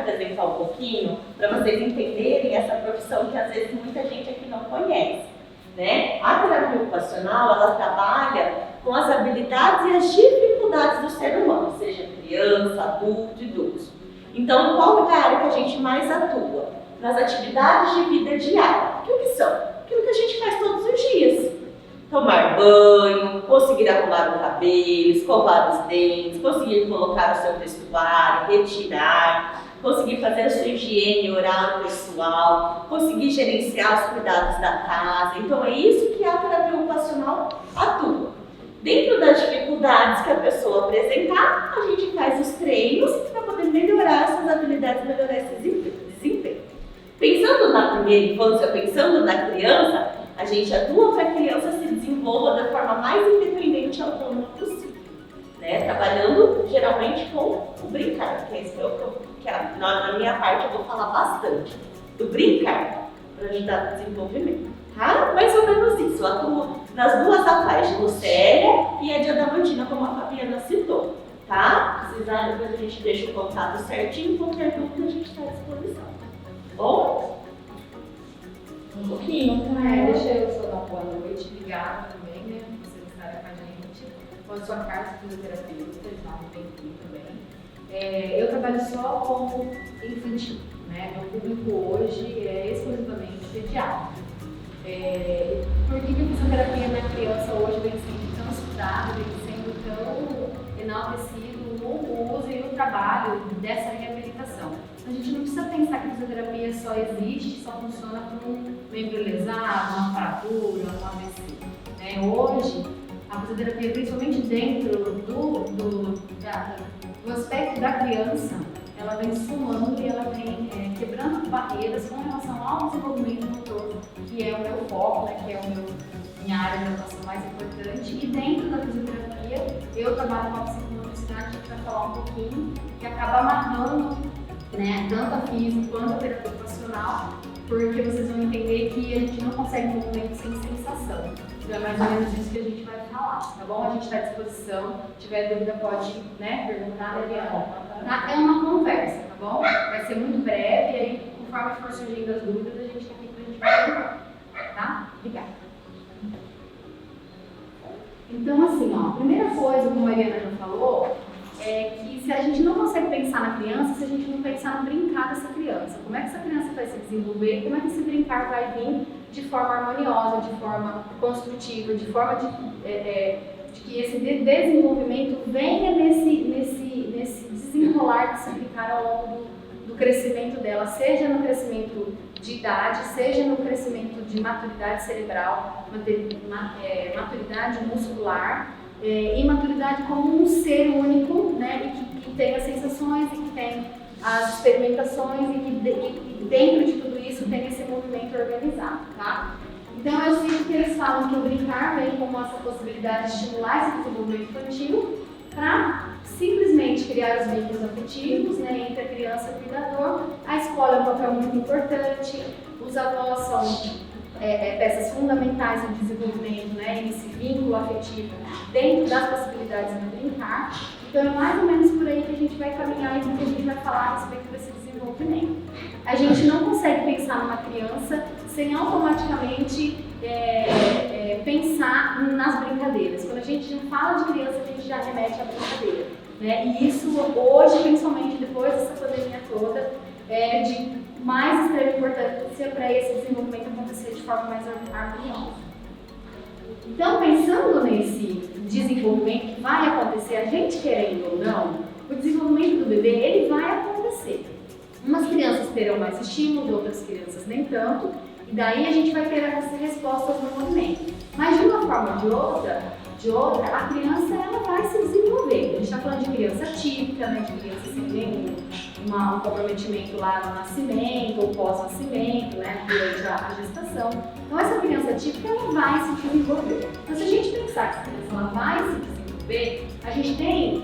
apresentar um pouquinho para vocês entenderem essa profissão que às vezes muita gente aqui não conhece, né? A terapia ocupacional, ela trabalha com as habilidades e as dificuldades do ser humano, seja criança, adulto, idoso. Então, qual é a área que a gente mais atua? Nas atividades de vida diária. O que são? Aquilo que a gente faz todos os dias. Tomar banho, conseguir arrumar o cabelo, escovar os dentes, conseguir colocar o seu vestuário, retirar, conseguir fazer a sua higiene oral pessoal, conseguir gerenciar os cuidados da casa. Então é isso que a terapia ocupacional atua. Dentro das dificuldades que a pessoa apresentar, a gente faz os treinos para poder melhorar essas habilidades, melhorar esse desempenho. Pensando na primeira infância, pensando na criança, a gente atua para a criança se desenvolva da forma mais independente e autônoma possível, né? Trabalhando geralmente com o brincar, que é isso que na minha parte eu vou falar bastante, do brincar, para ajudar no desenvolvimento, tá? Mais ou menos isso, eu atuo nas duas atuais, de Lucélia e a de Adamantina, como a Fabiana citou, tá? Se precisar, depois a gente deixa o contato certinho, qualquer dúvida a gente está à disposição, tá bom? Um pouquinho, deixa eu só dar uma boa noite, obrigada também, né, por vocês estarem com a gente. Eu sou a Carla, fisioterapeuta, já há um tempinho também. Eu trabalho só como infantil, né, meu público hoje é exclusivamente pediátrico. Por que a fisioterapia na criança hoje vem sendo tão estudada, vem sendo tão enaltecido no uso e no trabalho dessa reabilitação? A gente não precisa pensar que a fisioterapia só existe, só funciona para um membro lesado, uma fratura, um AVC. Hoje, a fisioterapia, principalmente dentro do aspecto da criança, ela vem somando e ela vem quebrando barreiras com relação ao desenvolvimento motor, que é o meu foco, né, que é minha área de atuação mais importante. E dentro da fisioterapia, eu trabalho com a psicomotricidade, a gente vai falar um pouquinho, que acaba amarrando, né, tanto a física quanto a terapia ocupacional, porque vocês vão entender que a gente não consegue movimento sem sensação. Então é mais ou menos isso que a gente vai falar, tá bom? A gente está à disposição, se tiver dúvida pode, né, perguntar, né, é uma conversa, tá bom? Vai ser muito breve e aí, conforme for surgindo as dúvidas, a gente está aqui para a gente perguntar, tá? Obrigada. Então assim, ó, a primeira coisa, como a Mariana já falou, é que se a gente não consegue pensar na criança, se a gente não pensar no brincar dessa criança, como é que essa criança vai se desenvolver, como é que esse brincar vai vir de forma harmoniosa, de forma construtiva, de forma de que esse desenvolvimento venha nesse desenrolar de se brincar ao longo do crescimento dela, seja no crescimento de idade, seja no crescimento de maturidade cerebral, maturidade muscular, e maturidade como um ser único, né, e que tem as sensações e que tem as experimentações e que dentro de tudo isso tem esse movimento organizado, tá? Então eu sinto que eles falam que o brincar vem como essa possibilidade de estimular esse desenvolvimento infantil para simplesmente criar os vínculos afetivos, né, entre a criança e o cuidador. A escola é um papel muito importante, os avós são peças fundamentais no desenvolvimento, né, nesse vínculo afetivo dentro das possibilidades do brincar. Então é mais ou menos por aí que a gente vai caminhar e que a gente vai falar a respeito desse desenvolvimento. A gente não consegue pensar numa criança sem automaticamente pensar nas brincadeiras. Quando a gente fala de criança, a gente já remete à brincadeira, né? E isso hoje, principalmente depois dessa pandemia toda, é de mais extrema importância para esse desenvolvimento acontecer de forma mais harmoniosa. Então, pensando nesse desenvolvimento que vai acontecer, a gente querendo ou não, o desenvolvimento do bebê, ele vai acontecer. Umas crianças terão mais estímulo, outras crianças nem tanto, e daí a gente vai ter essas respostas no movimento. Mas de uma forma ou de outra, a criança ela vai se desenvolver. A gente está falando de criança típica, né, de criança sem nenhum um comprometimento lá no nascimento ou pós-nascimento, né, durante a gestação. Então essa criança típica ela vai se desenvolver. Então se a gente pensar que essa criança ela vai se desenvolver, a gente tem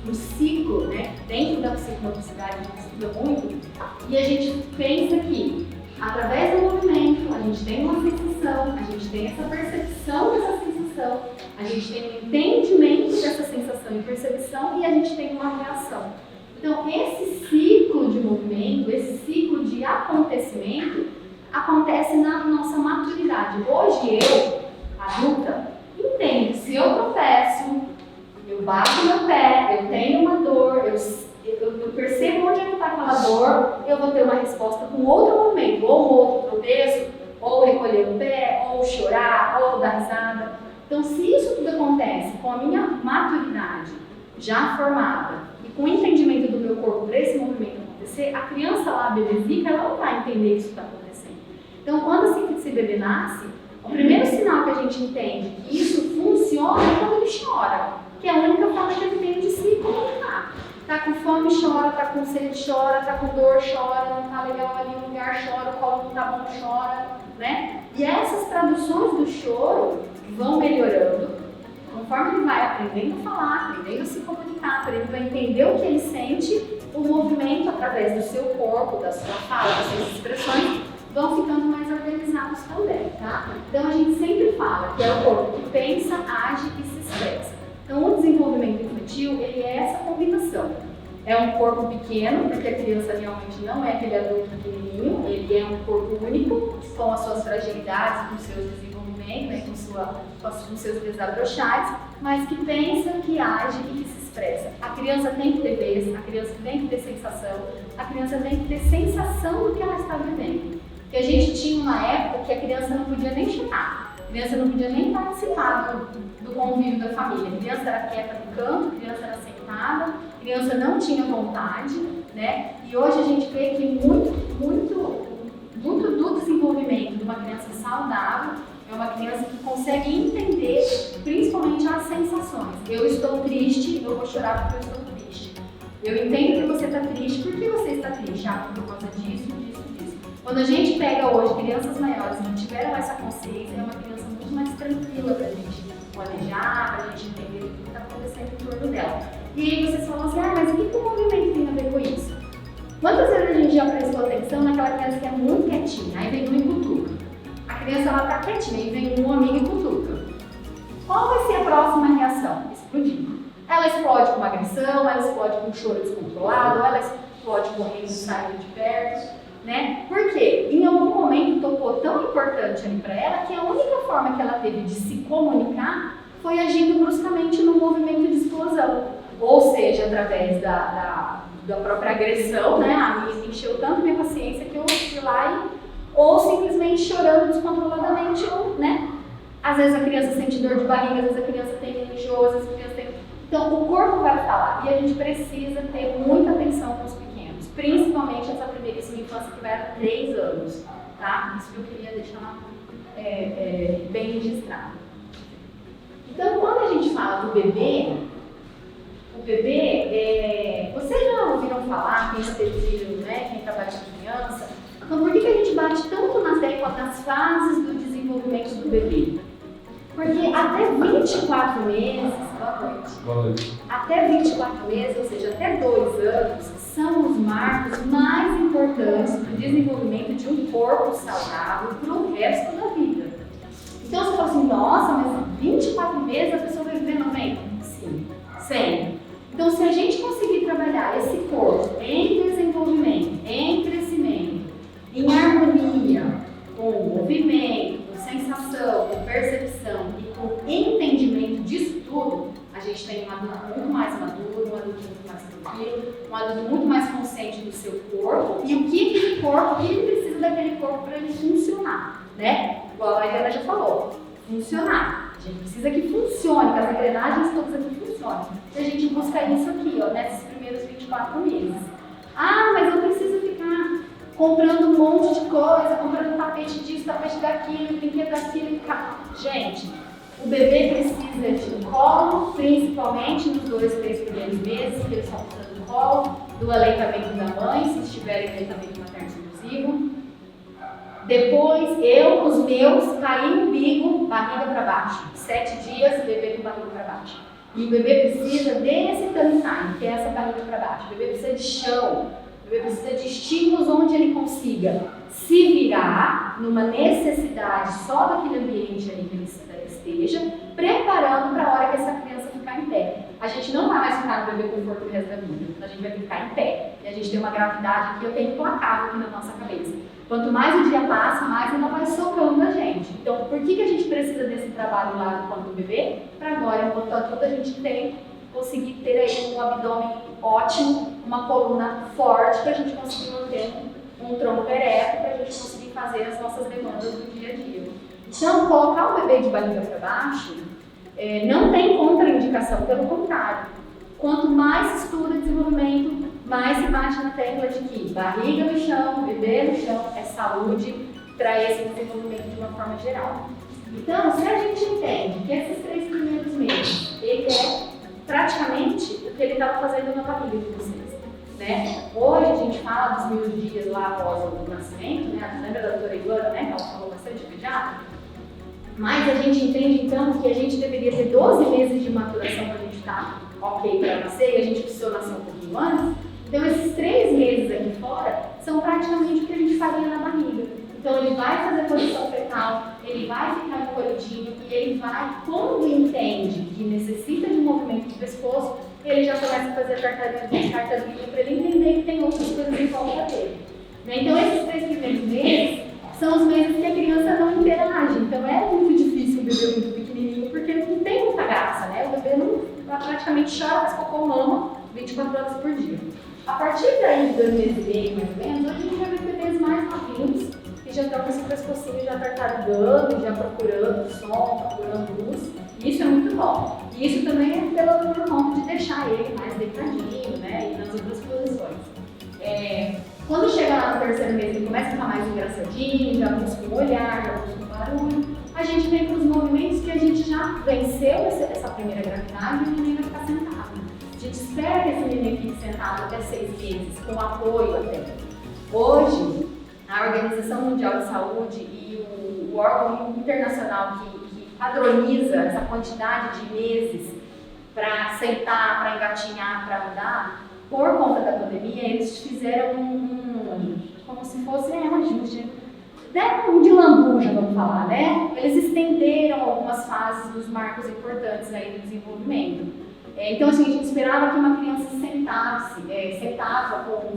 um ciclo, né, dentro da psicomotricidade, a gente estuda muito, e a gente pensa que através do movimento a gente tem uma sensação, a gente tem essa percepção dessa sensação, a gente tem um entendimento dessa sensação e percepção e a gente tem uma reação. Então, esse ciclo desenvolvimento, esse ciclo de acontecimento, acontece na nossa maturidade. Hoje eu, adulta, entendo que se eu tropeço, eu bato meu pé, eu tenho uma dor, eu percebo onde está aquela dor, eu vou ter uma resposta com outro movimento, ou um outro tropeço, ou recolher o pé, ou chorar, ou dar risada. Então, se isso tudo acontece com a minha maturidade já formada e com o entendimento do meu corpo para esse movimento acontecer, a criança lá, a bebezica, ela não vai entender que isso está acontecendo. Então, quando esse bebê nasce, o primeiro sinal que a gente entende que isso funciona é quando ele chora, que é a única forma que ele tem de se comunicar. Tá com fome, chora, tá com sede, chora, tá com dor, chora, não tá legal ali no lugar, chora, o colo não tá bom, chora, né? E essas traduções do choro vão melhorando conforme ele vai aprendendo a falar, aprendendo a se comunicar, aprendendo a entender o que ele sente, o movimento através do seu corpo, da sua fala, das suas expressões, vão ficando mais organizados também, tá? Então a gente sempre fala que é o corpo que pensa, age e se expressa. Então o desenvolvimento infantil, ele é essa combinação. É um corpo pequeno, porque a criança realmente não é aquele adulto pequenininho, ele é um corpo único, com as suas fragilidades, com seus desenvolvimentos, né, com seus desabrochados, mas que pensa, que age e que se expressa. A criança tem que ter vez, a criança tem que ter sensação, a criança tem que ter sensação do que ela está vivendo. Porque a gente tinha uma época que a criança não podia nem chorar, a criança não podia nem participar do convívio da família. A criança era quieta no canto, a criança era sentada, a criança não tinha vontade, né? E hoje a gente vê que muito do desenvolvimento de uma criança saudável é uma criança que consegue entender principalmente as sensações. Eu estou triste, eu vou chorar porque eu estou triste. Eu entendo que você está triste, por que você está triste? Ah, por causa disso. Quando a gente pega hoje crianças maiores que tiveram essa consciência, é uma criança muito mais tranquila para a gente planejar, para a gente entender o que está acontecendo em torno dela. E aí vocês falam assim, mas o que o movimento tem a ver com isso? Quantas vezes a gente já prestou atenção naquela criança que é muito quietinha, aí vem um e cutuca. A criança ela está quietinha, aí vem um amigo e cutuca. Qual vai ser a próxima reação? Explodir. Ela explode com uma agressão, ela explode com um choro descontrolado, ela explode correndo, saindo de perto. Né? Porque em algum momento tocou tão importante ali para ela que a única forma que ela teve de se comunicar foi agindo bruscamente no movimento de explosão. Ou seja, através da própria agressão, né? A minha encheu tanto minha paciência que eu fui lá ou simplesmente chorando descontroladamente, ou, né? Às vezes a criança sente dor de barriga, às vezes a criança tem enjoo, às vezes a criança tem... Então o corpo vai falar e a gente precisa ter muita atenção com os pequenos, principalmente essa primeiríssima infância que vai a 3 anos, tá? Isso que eu queria deixar bem registrado. Então quando a gente fala do bebê, o bebê, vocês já ouviram falar, quem já teve filho, né, quem trabalha com criança, então por que a gente bate tanto na tecla das fases do desenvolvimento do bebê? Porque até 24 meses, boa noite. Até 24 meses, ou seja, até 2 anos, são os marcos mais importantes para o desenvolvimento de um corpo saudável para o resto da vida. Então você fala assim, nossa, mas 24 meses a pessoa vai viver 90? Sim, sempre. Então se a gente conseguir trabalhar esse corpo em desenvolvimento, em crescimento, em harmonia, com movimento, com sensação, com percepção e com entendimento disso tudo, a gente tem um adulto muito mais maduro, um adulto muito mais tranquilo, um adulto muito mais consciente do seu corpo e o que aquele corpo, o que ele precisa daquele corpo para ele funcionar, né? Igual a Mariana já falou, funcionar. A gente precisa que funcione, que as engrenagens todas aqui funcionem. E a gente busca isso aqui, ó, nesses primeiros 24 meses. Ah, mas eu preciso ficar comprando um monte de coisa, comprando tapete disso, tapete daquilo, brinquedo daquilo. Gente, o bebê precisa de colo, principalmente nos 2, 3 primeiros meses, que eles estão precisando do colo, do aleitamento da mãe, se estiverem em aleitamento materno exclusivo. Depois, os meus, caí no umbigo, barriga para baixo. 7 dias, bebê com barriga para baixo. E o bebê precisa desse tummy time, que é essa barriga para baixo. O bebê precisa de chão. O bebê precisa de estímulos onde ele consiga se virar numa necessidade só daquele ambiente ali que ele esteja, preparando para a hora que essa criança ficar em pé. A gente não vai mais ficar no bebê conforto o resto da vida, a gente vai ficar em pé. E a gente tem uma gravidade aqui, eu tenho implacável aqui na nossa cabeça. Quanto mais o dia passa, mais ela vai socando a gente. Então, por que a gente precisa desse trabalho lá enquanto bebê? Para agora, enquanto adulto, a gente conseguir ter aí um abdômen ótimo, uma coluna forte, para a gente conseguir manter um tronco ereto, para a gente conseguir fazer as nossas demandas do dia a dia. Então, colocar o bebê de barriga para baixo não tem contraindicação, pelo contrário. Quanto mais se estuda desenvolvimento, mais se bate na tecla de que barriga no chão, bebê no chão é saúde para esse desenvolvimento de uma forma geral. Então, se a gente entende que esses 3 primeiros meses, ele é praticamente o que ele estava fazendo na barriga de vocês, né? Hoje a gente fala dos 1000 dias lá após o nascimento, né? Lembra da doutora Ivana, né? Que ela falou bastante de pediatra? Mas a gente entende então que a gente deveria ter 12 meses de maturação para a gente estar ok para nascer, e a gente precisou nascer um pouquinho antes. Então esses 3 meses aqui fora são praticamente o que a gente faria na barriga. Então ele vai fazer posição fetal, ele vai ficar encolhidinho e ele vai, quando entende que necessita de um movimento do pescoço, ele já começa a fazer a tartaruga para ele entender que tem outras coisas em volta dele. Então esses 3 primeiros meses são os meses que a criança não interage. Então é muito difícil um bebê muito pequenininho, porque não tem muita graça, né? O bebê não praticamente chora, faz cocô, mama 24 horas por dia. A partir daí, de 2 meses e meio, mais ou menos, hoje a gente já vê bebês mais novinhos, que já estão com esse pescocinho já tartarugando, já procurando som, procurando luz. E isso é muito bom. E isso também é pelo hormônio de deixar ele mais deitadinho, né? E nas outras posições. Quando chega lá no 3º mês, ele começa a ficar mais engraçadinho, já busca o olhar, já busca o barulho. A gente vem para os movimentos que a gente já venceu essa primeira gravidade e o menino vai ficar sentado. A gente espera que esse menino fique sentado até 6 meses, com apoio até. Hoje, a Organização Mundial de Saúde e o órgão internacional que padroniza essa quantidade de meses para sentar, para engatinhar, para andar, por conta da pandemia, eles fizeram como se fosse um ajuste, um de lambuja, vamos falar, né? Eles estenderam algumas fases dos marcos importantes aí do desenvolvimento. Então, assim, a gente esperava que uma criança sentava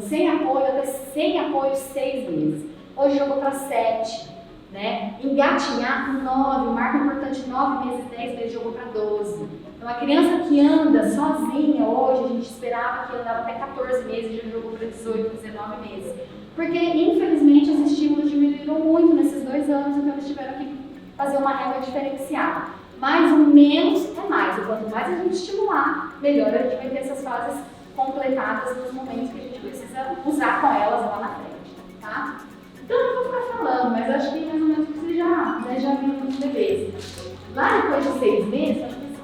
sem apoio até 6 meses. Hoje jogou para 7, né? Engatinhar com 9, o marco importante 9 meses, 10 meses, jogou para 12. Então, a criança que anda sozinha hoje, a gente esperava que andava até 14 meses, já jogou para 18, 19 meses. Porque, infelizmente, os estímulos diminuíram muito nesses 2 anos, então eles tiveram que fazer uma régua diferenciada. Mas o menos é mais, e quanto mais a gente estimular, melhor a gente vai ter essas fases completadas nos momentos que a gente precisa usar com elas lá na frente, tá? Então eu não vou ficar falando, mas acho que mais ou menos vocês já viram muitos bebês. Lá depois de 6 meses, pode pensar,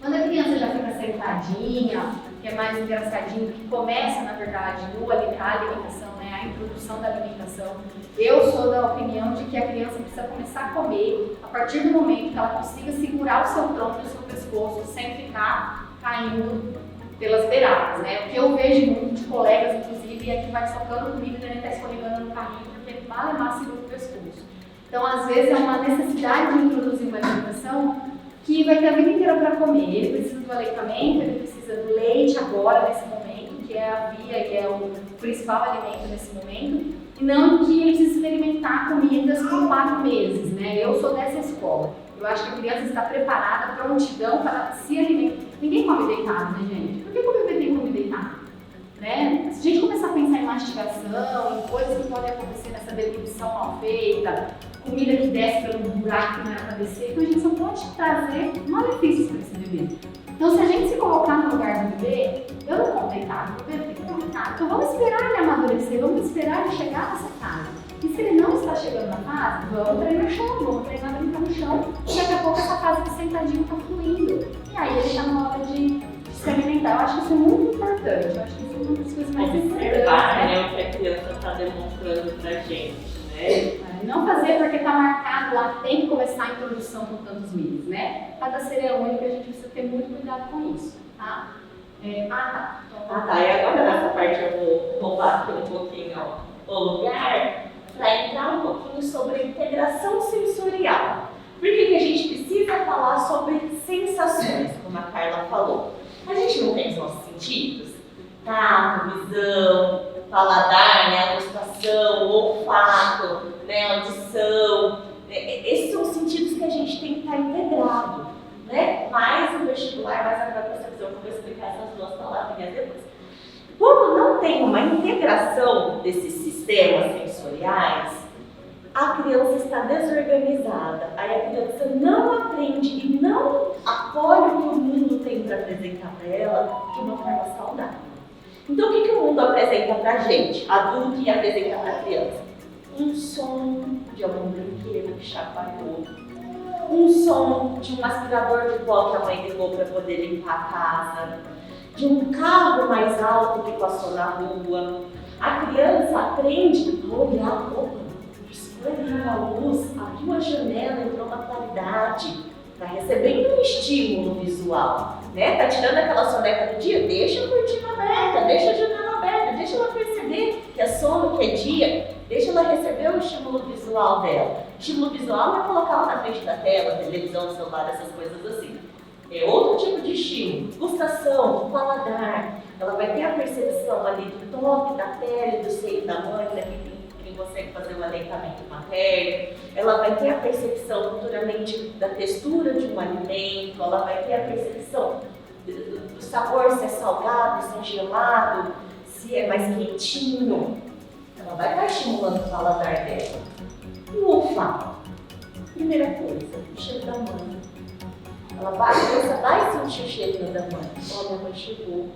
quando a criança já fica sentadinha, que é mais engraçadinho, que começa, na verdade, a alimentação, né, a introdução da alimentação, eu sou da opinião de que a criança precisa começar a comer a partir do momento que ela consiga segurar o seu tronco e o seu pescoço sem ficar caindo pelas beiradas, né? O que eu vejo muito de colegas, inclusive, é que vai socando comida e ele está escorregando no carrinho porque ele mal segura o pescoço. Então, às vezes, é uma necessidade de introduzir uma alimentação que vai ter a vida inteira para comer. Ele precisa do aleitamento, ele precisa do leite agora, nesse momento, que é a via e é o principal alimento nesse momento, e não que ele precisa experimentar comidas por 4 meses, né? Eu sou dessa escola. Eu acho que a criança está preparada, prontidão para se alimentar. Ninguém come deitado, né, gente? Por que o bebê tem que comer deitado? Né? Se a gente começar a pensar em mastigação, em coisas que podem acontecer nessa deglutição mal feita, comida que desce pelo buraco que não era para descer, então a gente só pode trazer malefícios para esse bebê. Então, se a gente se colocar no lugar do bebê, eu não como deitado, o bebê tem que comer deitado. Então, vamos esperar ele amadurecer, vamos esperar ele chegar nessa fase. E se ele não está chegando na fase, vamos treinar no chão, vamos treinar brincar no chão, e daqui a pouco essa fase de sentadinho está fluindo. E aí ele está na hora de se alimentar. Eu acho que isso é muito importante, eu acho que isso é uma das coisas mais importantes. Observar, né, o que a criança está demonstrando pra gente, né? Não fazer porque está marcado lá, tem que começar a introdução com tantos meses, né? Cada ser é único, a gente precisa ter muito cuidado com isso, tá? E agora nessa parte eu vou roubar aqui um pouquinho o lugar para entrar um pouquinho sobre a integração sensorial. Por que a gente precisa falar sobre sensações, como a Carla falou? A gente não tem os nossos sentidos? Tato, visão, vestibular, mas a propriocepção, eu vou explicar essas duas palavrinhas depois. Quando não tem uma integração desses sistemas sensoriais, a criança está desorganizada, aí a criança não aprende e não acolhe o que o mundo tem para apresentar para ela de uma forma saudável. Então, o que o mundo apresenta para a gente, adulto, e apresenta para a criança? Um som de algum brinquedo que chacoalhou, um som de um aspirador de pó que a mãe ligou para poder limpar a casa, de um carro mais alto que passou na rua. A criança aprende a olhar a roupa, escolher a luz, abrir uma janela, entrou uma claridade, está recebendo um estímulo visual, né? Tá tirando aquela soneca do dia, deixa a cortina aberta, deixa a janela aberta, deixa ela perceber que é sono, que é dia, deixa ela receber o estímulo visual dela. Estímulo visual não é colocá-la na frente da tela, televisão, celular, essas coisas assim. É outro tipo de estímulo, gustação, do paladar. Ela vai ter a percepção ali do toque da pele, do seio da mãe, quem consegue fazer o aleitamento materno. Ela vai ter a percepção futuramente da textura de um alimento, ela vai ter a percepção do sabor, se é salgado, se é gelado, se é mais quentinho. Ela vai estar estimulando o paladar dela. E o olfato? Primeira coisa, o cheiro da mãe. A criança vai sentir o cheirinho da mãe. Minha mãe chegou.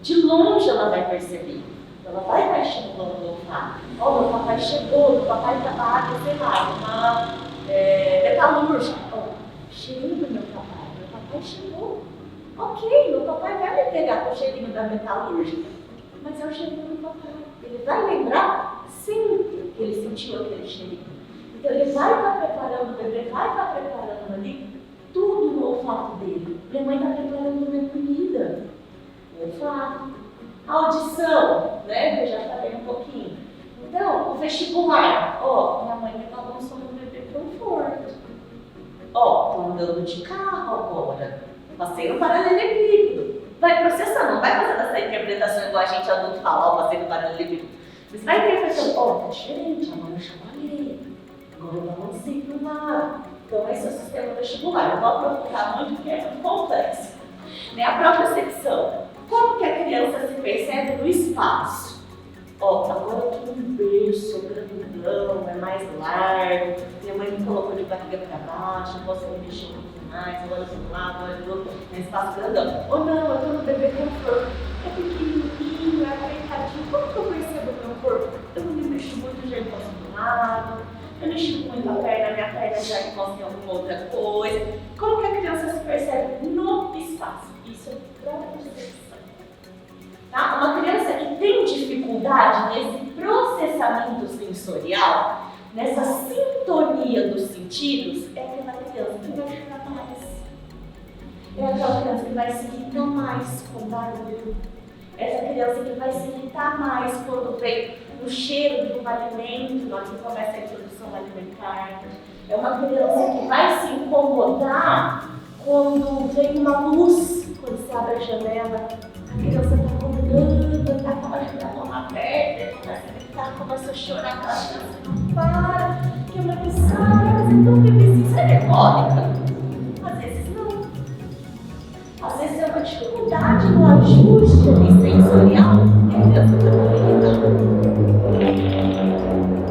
De longe ela vai perceber. Ela vai estar estimulando o olfato. Meu papai chegou, meu papai estava, sei lá, uma metalúrgica. Cheirinho do meu papai chegou. Ok, meu papai vai me pegar com o cheirinho da metalúrgica, mas é o cheirinho do papai. Ele vai lembrar sempre que ele sentiu aquele cheirinho. Então ele vai estar preparando o bebê, vai estar preparando ali tudo no olfato dele. Minha mãe está preparando minha comida. O olfato. A audição, né? Que eu já falei um pouquinho. Então, o vestibular. Minha mãe me falou sobre o bebê conforto. Estou andando de carro agora. Passei no paralelepípedo. Vai processando, não vai fazendo essa interpretação igual a gente adulto fala, passei no paralelepípedo. Mas vai interpretando, tá diferente, a mãe chacoalhei. Agora eu balancei pro lado. Então, esse é o sistema vestibular. Eu vou aprofundar muito porque é muito complexo. Né? A própria secção. Como que a criança se percebe no espaço? Agora eu estou num berço grandão, é mais largo. Minha mãe me colocou de barriga para baixo, eu posso me mexer um pouquinho mais, olha de um lado, olha do outro, é espaço grandão. Não, eu estou no bebê conforto. É pequenininho, é apertadinho. Como que eu percebo o meu corpo? Eu não me mexo muito, já encosto do lado. Eu não estico muito a perna, minha perna já encosta em alguma outra coisa. Como que a criança se percebe no espaço? Isso é propriocepção. Tá? Uma criança que tem dificuldade nesse processamento sensorial, nessa sintonia dos sentidos, é aquela criança que vai chorar mais. É aquela criança que vai se irritar mais com barulho. Essa criança que vai se irritar mais quando vem o cheiro de um alimento, na hora que começa a introdução alimentar. É uma criança que vai se incomodar quando vem uma luz, quando você abre a janela. A criança está acordando, está com a janela aberta, começa a gritar, começa a chorar, aquela criança não para, que é uma mensagem, mas é tão bebezinho, você é cólica? Às vezes não. Às vezes é uma dificuldade no ajuste ali sensorial, e a criança está muito irritada.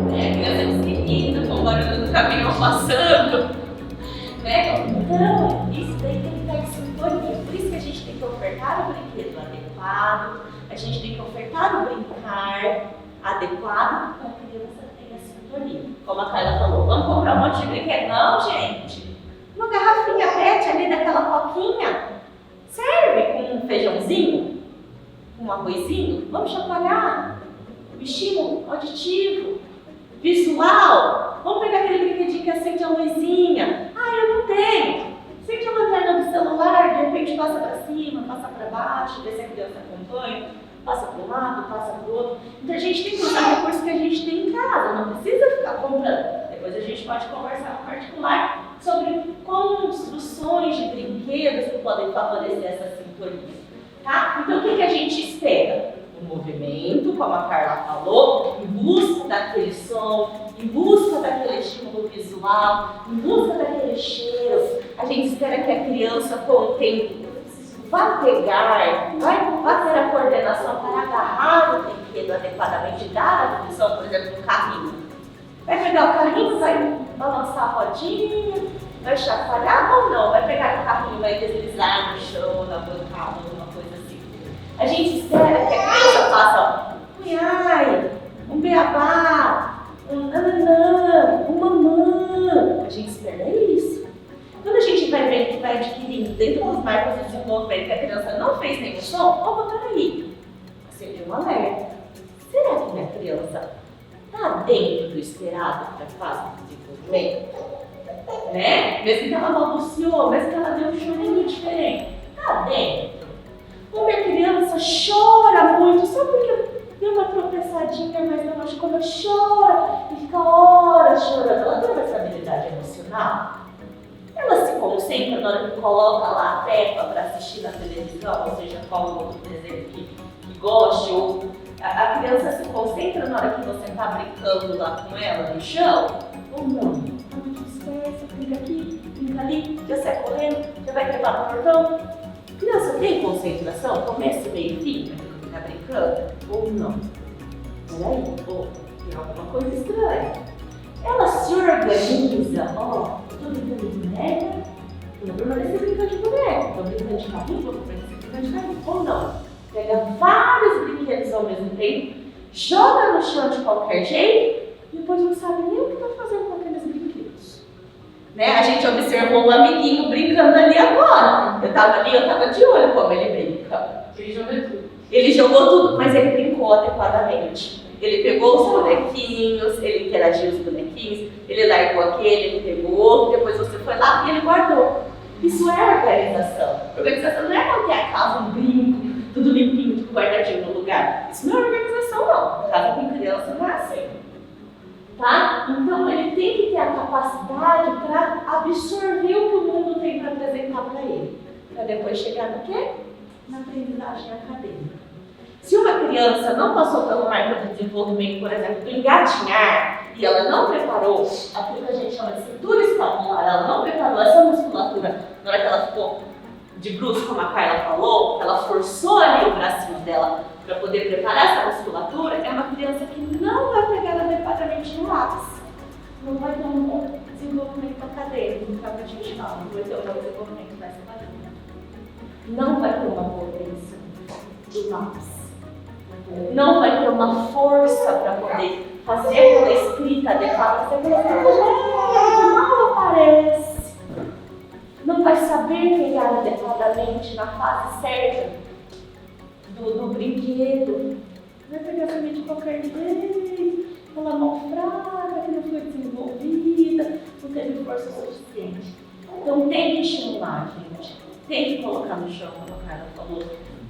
A criança se irrita com o barulho do caminhão passando. Né? Então, isso daí tem que estar em sintonia. Por isso que a gente tem que ofertar o brinquedo adequado, a gente tem que ofertar o brincar adequado para a criança ter a sintonia. Como a Carla falou, vamos comprar um monte de brinquedo? Não, gente. Uma garrafinha PET ali daquela coquinha serve com um feijãozinho, com um arrozinho. Vamos chacoalhar. O estímulo auditivo, visual. Vamos pegar aquele brinquedinho que acende a luzinha. Eu não tenho. Acende a lanterna do celular, de repente passa para cima, passa para baixo, vê se a criança acompanha, passa para um lado, passa para o outro. Então a gente tem que usar recursos que a gente tem em casa, não precisa ficar comprando. Depois a gente pode conversar no particular sobre construções de brinquedos que podem favorecer essa sintonia. Tá? Então o que a gente espera? O movimento, como a Carla falou, em busca daquele som, em busca daquele estímulo visual, em busca daquele cheiro. A gente espera que a criança com o tempo vá pegar, vai ter a coordenação para agarrar o brinquedo adequadamente, dar a função, por exemplo, no carrinho. Vai pegar o carrinho, vai balançar a rodinha, vai chacoalhar ou não? Vai pegar o carrinho, vai deslizar no chão, na bancada, alguma coisa assim. A gente espera que a criança faça um ai, um beabá, um nananã, um mamã. A gente espera isso. Quando a gente vai ver que vai adquirindo dentro dos marcos de desenvolvimento que a criança não fez nenhum som, opa, peraí, acendeu um alerta. Será que minha criança está dentro do esperado para a fase de desenvolvimento? Né? Mesmo que ela balbuciou, mesmo que ela deu um chorinho diferente, está dentro. Ou minha criança chora muito, só porque deu uma tropeçadinha, mas não machucou, ela chora e fica horas chorando. Ela tem uma estabilidade emocional? Ela se concentra na hora que coloca lá a Peppa para assistir na televisão, ou seja, qual outro desenho que goste, ou a criança se concentra na hora que você está brincando lá com ela no chão, ou não? Não te esquece, brinca aqui, brinca ali, já sai correndo, já vai levar no portão. A criança tem concentração, começo, meio e fim, naquilo que está brincando, ou não? Peraí, tem alguma coisa estranha. Ela se organiza, estou brincando de boneca, vou permanecer brincando de boneca, estou brincando de carrinho, vou permanecer brincando de carrinho, ou não. Pega vários brinquedos ao mesmo tempo, joga no chão de qualquer jeito, e depois não sabe nem o que está fazendo com aqueles brinquedos. Né? A gente observou o amiguinho brincando ali agora. Eu estava de olho como ele brinca. Ele jogou tudo, mas ele brincou adequadamente. Ele pegou os bonequinhos, ele interagiu os bonequinhos, ele largou aquele, ele pegou outro, depois você foi lá e ele guardou. Isso é organização. Organização não é manter a casa um brinco, tudo limpinho, tudo guardadinho no lugar. Isso não é organização, não. Casa com criança não é assim. Tá? Então ele tem que ter a capacidade para absorver o que o mundo tem para apresentar para ele. Para depois chegar no quê? Na aprendizagem acadêmica. Se uma criança não passou pelo marco de desenvolvimento, por exemplo, do engatinhar, e ela não preparou aquilo que a gente chama de cintura escapular, ela não preparou essa musculatura na hora que ela ficou de bruços, como a Carla falou, ela forçou ali o bracinho dela para poder preparar essa musculatura, é uma criança que não vai pegar adequadamente no lápis. Não vai ter um bom desenvolvimento acadêmico, que é o que a gente fala, não vai ter um bom desenvolvimento dessa acadêmica. Não vai ter uma potência do lápis. Não vai ter uma força para poder fazer aquela escrita adequada, fazer aquela escrita mal aparece. Não vai saber pegar adequadamente na fase certa do brinquedo. Vai pegar também de qualquer jeito, aquela mão fraca que não foi desenvolvida, não teve força suficiente. Então tem que estimular, gente. Tem que colocar no chão, como a Carla falou.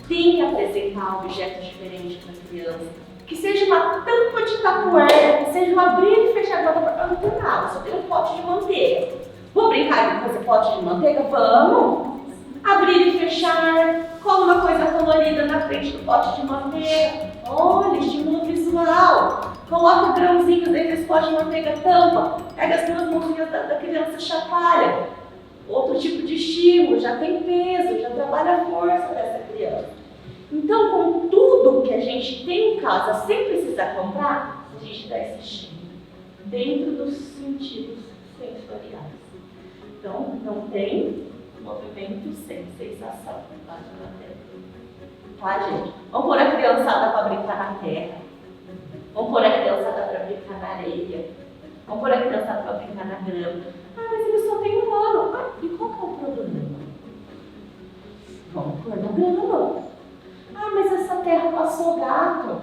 Tem que apresentar objetos diferentes para a criança. Que seja uma tampa de tapoeira, que seja um abrir e fechar da tampa. Eu não tenho nada, só tenho um pote de manteiga. Vou brincar de fazer pote de manteiga? Vamos! Abrir e fechar, cola uma coisa colorida na frente do pote de manteiga. Olha, estímulo visual. Coloca grãozinhos dentro desse pote de manteiga, tampa. Pega as duas mãozinhas da criança, chacoalha. Outro tipo de estímulo, já tem peso, já trabalha a força dessa criança. Então, com tudo que a gente tem em casa, sem precisar comprar, a gente dá esse estímulo dentro dos sentidos sensoriais. Então, não tem movimento sem sensação. Tá, gente? Vamos pôr a criançada para brincar na terra. Vamos pôr a criançada para brincar na areia. Vamos pôr a criançada para brincar na grama. Mas ele só tem 1 ano. E qual que é o problema? Vamos pôr na grama. Mas essa terra passou gato.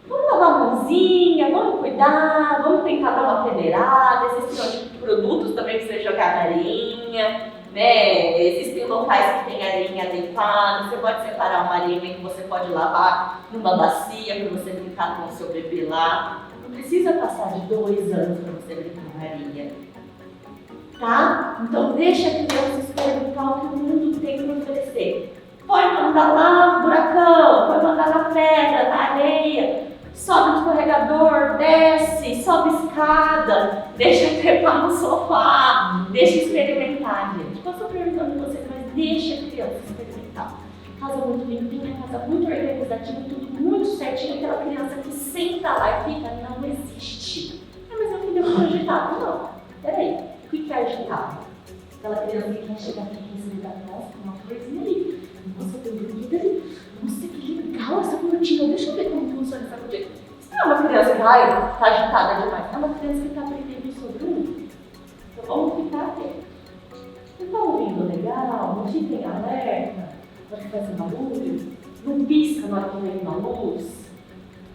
Vamos lavar a mãozinha, vamos cuidar, vamos tentar dar uma peneirada. Existem produtos também para você jogar na areinha, né? Existem locais que tem areinha adequada. Você pode separar uma areinha que você pode lavar numa bacia para você brincar com o seu bebê lá. Não precisa passar de 2 anos para você brincar na areia. Tá? Então deixa a criança experimentar o que o mundo tem para oferecer. Pode mandar lá no buracão, pode mandar na pedra, na areia, sobe no escorregador, desce, sobe escada, deixa trepar no sofá, deixa experimentar. experimentar, gente. Eu estou perguntando pra vocês, mas deixa a criança experimentar. Casa muito limpinha, casa muito organizativa, tudo muito certinho. Aquela criança que senta lá e fica, não existe. Ah, mas meu filho é muito agitado. Não, peraí, o que é agitado? Aquela criança que quer chegar aqui e desligar, nossa, uma coisinha ali. Nossa, tem brinquedo ali. Nossa, que legal essa cortina. Deixa eu ver como funciona essa cortina. Isso não é uma criança que está agitada demais. É uma criança que está aprendendo sobre o mundo. Então vamos ficar atentos. Vocês estão ouvindo legal? Não fiquem alerta. Vai fazer barulho? Não pisca na hora que vem uma luz?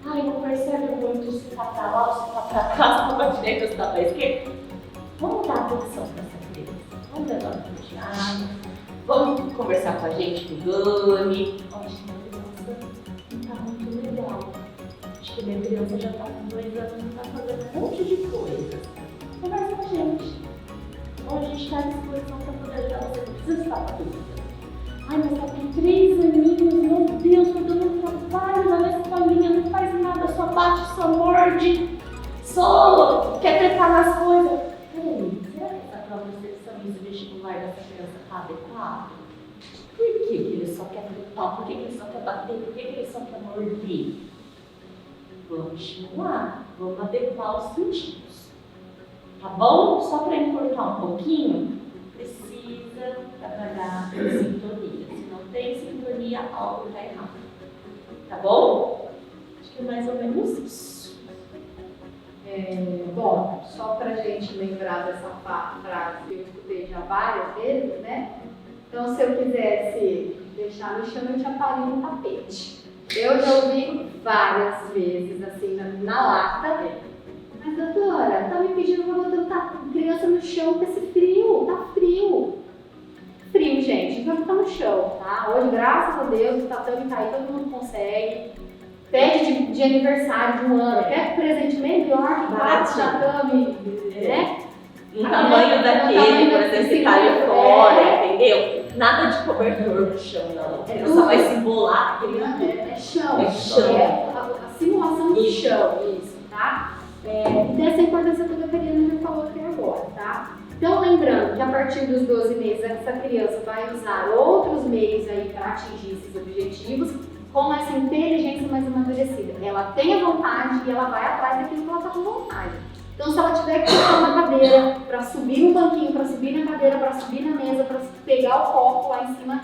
Ai, não percebe muito se está para lá ou se está para cá, se está para direita ou se está para esquerda? Vamos dar atenção para essa criança. Vamos levar um diário. Vamos conversar com a gente do Gami. Acho que minha criança não está muito legal. Acho que minha criança já está com 2 anos e está fazendo um monte de coisa. Conversa com a gente. Então a gente está à disposição para poder ajudar você. Não precisa estar para dúvida. Ai, mas tá com 3 aninhos, meu Deus, tô dando trabalho na minha escolinha, não faz nada, só bate, só morde, só quer trepar nas coisas. Peraí, será que essa prova de seleção e o vestibular dessa criança tá adequado? Por que ele só quer trepar? Por que ele só quer bater? Por que ele só quer morder? Vamos estimular, vamos adequar os sentidos. Tá bom? Só para encurtar um pouquinho, precisa trabalhar em sintonia. Se não tem sintonia, algo está errado. Tá bom? Acho que é mais ou menos isso. Bom, só para a gente lembrar dessa frase que eu escutei já várias vezes, né? Então, se eu quisesse deixar no chão, eu te aparei no tapete. Eu já ouvi várias vezes, assim, na lata. Mas, doutora, tá me pedindo para botar a criança no chão com esse frio, tá frio. Frio, gente, então tá no chão, tá? Hoje, graças a Deus, o tatame tá aí, todo mundo consegue. Pede de aniversário de um ano, quer presente melhor que bate tatame, né? Um tamanho daquele, por exemplo, que caiu fora, entendeu? Nada de cobertor no chão, não. Ela só vai simular aquele é chão. É chão. É a simulação do chão, isso, tá? E dessa importância toda que a Karina já falou aqui agora, tá? Então, lembrando que a partir dos 12 meses, essa criança vai usar outros meios aí para atingir esses objetivos com essa inteligência mais amadurecida. Ela tem a vontade e ela vai atrás daquilo que ela está com vontade. Então, se ela tiver que sentar na cadeira, para subir no banquinho, para subir na cadeira, para subir na mesa, para pegar o copo lá em cima,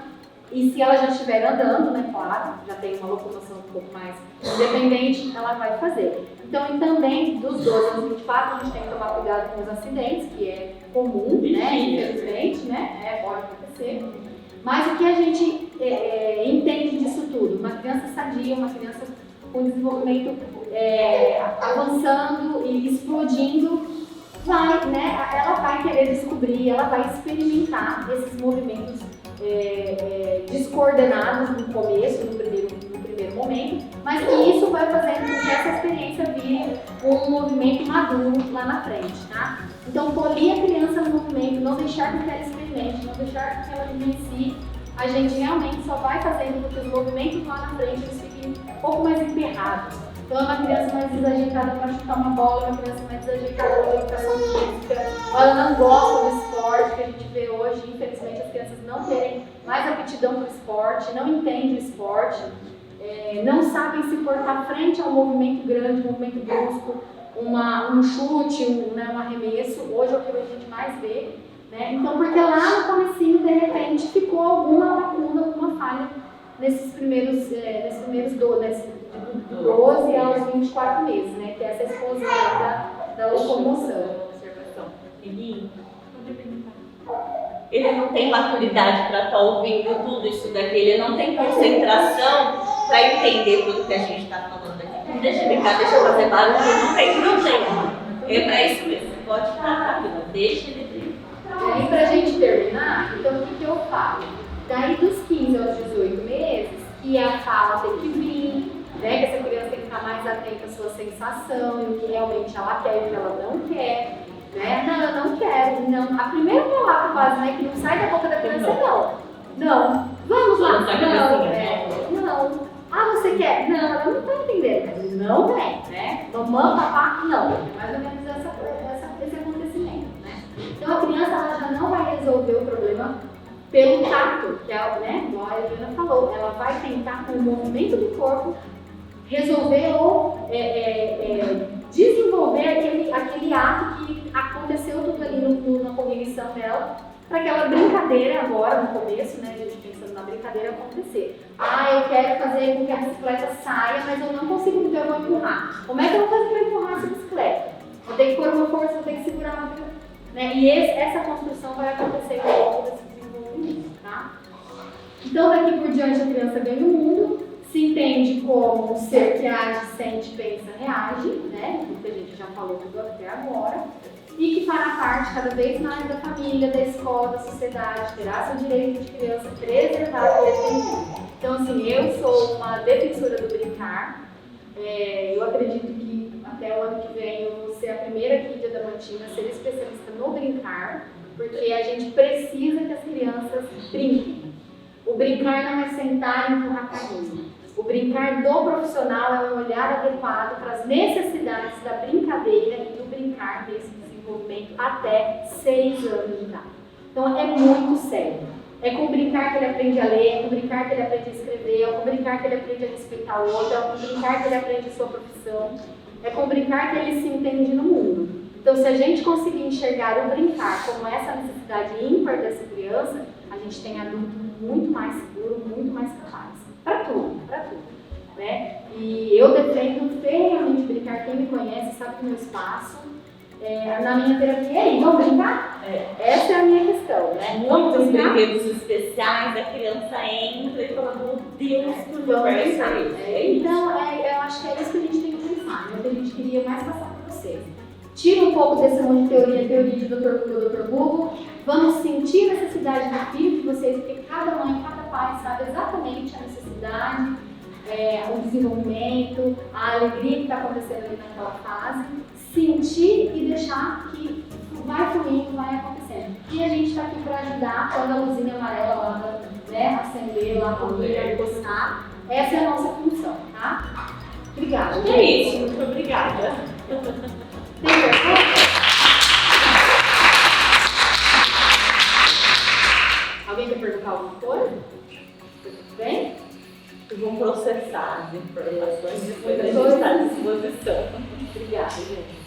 e se ela já estiver andando, né, claro, já tem uma locomoção um pouco mais independente, ela vai fazer. Então, e também, dos 12 aos 24, a gente tem que tomar cuidado com os acidentes, que é comum, né, infelizmente, né, pode acontecer. Mas o que a gente entende disso tudo? Uma criança sadia, uma criança com desenvolvimento avançando e explodindo, vai, né, ela vai querer descobrir, ela vai experimentar esses movimentos descoordenados no começo, no primeiro momento, mas que isso vai fazendo com que essa experiência vire um movimento maduro lá na frente, tá? Então, polir a criança no movimento, não deixar com que ela experimente, não deixar com que ela vivencie, a gente realmente só vai fazendo com que os movimentos lá na frente eles fiquem um pouco mais emperrados. Então, é uma criança mais desajeitada para chutar uma bola, uma criança mais desajeitada para educação física, ela não gosta do esporte que a gente vê hoje, infelizmente as crianças não terem mais aptidão para o esporte, não entendem o esporte, não sabem se portar frente a um movimento grande, um movimento brusco, um chute, um arremesso, hoje é o que a gente mais vê, né? Então, porque lá no comecinho, de repente, ficou alguma lacuna, alguma falha nesses primeiros 12 aos 24 meses, né? Que é essa explosão da locomoção. Ele não tem maturidade para estar ouvindo tudo isso daqui, ele não tem concentração para entender tudo que a gente está falando aqui. Então, deixa ele brincar, deixa eu fazer barulho, não tem. É para isso mesmo, pode ficar rápido, deixa ele brincar. E aí, para a gente terminar, então o que eu falo? Daí dos 15 aos 18 meses, que a fala tem que vir, né? Que essa criança tem que estar mais atenta à sua sensação e o que realmente ela quer e o que ela não quer. Né? Não, eu não quero. Não. A primeira palavra quase, né, que não sai da boca da criança é não. Não. Vamos lá. Não. Não. Ah, você quer? Não, ela não está entendendo. Não vem, né? Mamãe, papá, não. É mais ou menos esse acontecimento, né? Então a criança ela já não vai resolver o problema pelo tato, que é, né, igual a Eliana falou, ela vai tentar com o movimento do corpo resolver ou desenvolver aquele ato que aconteceu tudo ali na cognição dela, para aquela brincadeira agora, no começo, né, a gente pensando na brincadeira acontecer. Eu quero fazer com que a bicicleta saia, mas eu não consigo, então eu vou empurrar. Como é que eu vou fazer para empurrar essa bicicleta? Eu tenho que pôr uma força, eu tenho que segurar uma bicicleta. Né? E essa construção vai acontecer ao longo desse desenvolvimento, tá? Então, daqui por diante, a criança ganha o mundo, se entende como um ser que age, sente, pensa, reage, né? Que a gente já falou tudo até agora, e que fará parte cada vez mais da família, da escola, da sociedade, terá seu direito de criança preservado e defendido. Então, assim, eu sou uma defensora do brincar. Eu acredito que até o ano que vem eu vou ser a primeira aqui de Adamantina a ser especialista no brincar, porque a gente precisa que as crianças brinquem. O brincar não é sentar e empurrar carrinho. O brincar do profissional é um olhar adequado para as necessidades da brincadeira e do brincar desse desenvolvimento até 6 anos de idade. Então é muito sério. É com brincar que ele aprende a ler, é com brincar que ele aprende a escrever, é com brincar que ele aprende a respeitar o outro, é com brincar que ele aprende a sua profissão, é com brincar que ele se entende no mundo. Então, se a gente conseguir enxergar o brincar como essa necessidade ímpar dessa criança, a gente tem adulto muito mais seguro, muito mais capaz. Para tudo, né? E eu defendo ferrenhamente brincar. Quem me conhece sabe que o meu espaço na minha terapia é aí, vamos brincar? Essa é a minha questão, né? Muitos brinquedos especiais, a criança entra e fala, meu Deus, que universo é isso? Então, eu acho que é isso que a gente tem que pensar, né? O que a gente queria mais passar para vocês. Tira um pouco desse monte de teoria de Dr. Google, Dr. Google. Vamos sentir a necessidade do filho de vocês, porque cada mãe, cada pai sabe exatamente a necessidade, o desenvolvimento, a alegria que está acontecendo ali naquela fase. Sentir e deixar que vai fluindo, vai acontecendo. E a gente está aqui para ajudar quando a luzinha amarela lá, né, acender lá, comer, encostar. Essa é a nossa função, tá? Obrigada. É isso, muito obrigada. Tem pergunta? Alguém quer perguntar alguma coisa? Tudo bem? Vão processar as informações depois a gente está à disposição. Obrigada, gente.